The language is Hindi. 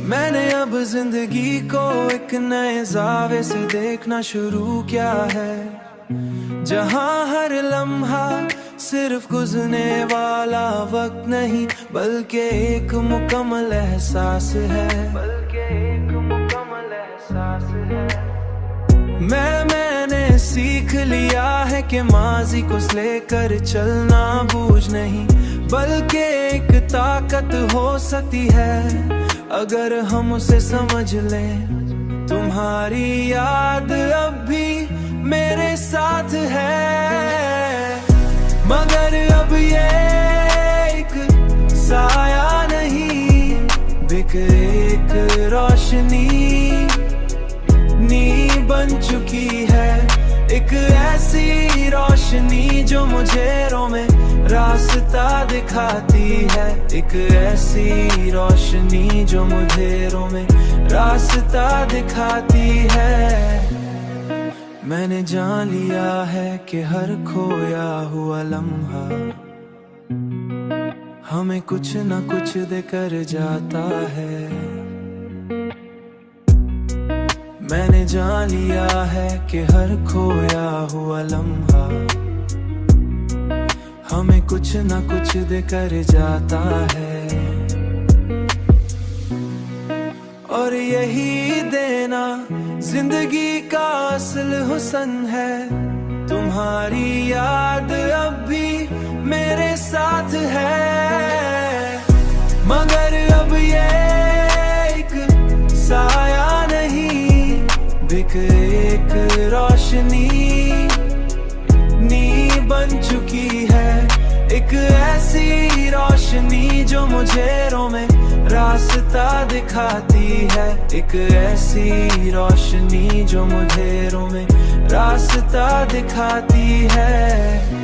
मैंने अब जिंदगी को एक नए जावे से देखना शुरू किया है, जहां हर लम्हा सिर्फ गुजरने वाला वक्त नहीं बल्कि एक मुकम्मल एहसास है। मैंने सीख लिया है कि माजी को लेकर चलना बूझ नहीं बल्कि एक ताकत हो सकती है अगर हम उसे समझ लें। तुम्हारी याद अब भी मेरे साथ है, मगर अब ये एक साया नहीं बिखरे एक रोशनी बन चुकी है। एक ऐसी रोशनी जो मुझे में रास्ता दिखाती है, एक ऐसी रोशनी जो मुझे में रास्ता दिखाती है। मैंने जान लिया है कि हर खोया हुआ लम्हा हमें कुछ न कुछ देकर जाता है। मैंने जान लिया है कि हर खोया हुआ लम्हा हमें कुछ न कुछ देकर जाता है, और यही देना जिंदगी का असल हुस्न है। तुम्हारी याद अब भी मेरे साथ है, मगर अब ये एक साया नहीं एक रोशनी बन चुकी है। एक ऐसी रोशनी जो मुझे में रास्ता दिखाती है, एक ऐसी रोशनी जो मुझे में रास्ता दिखाती है।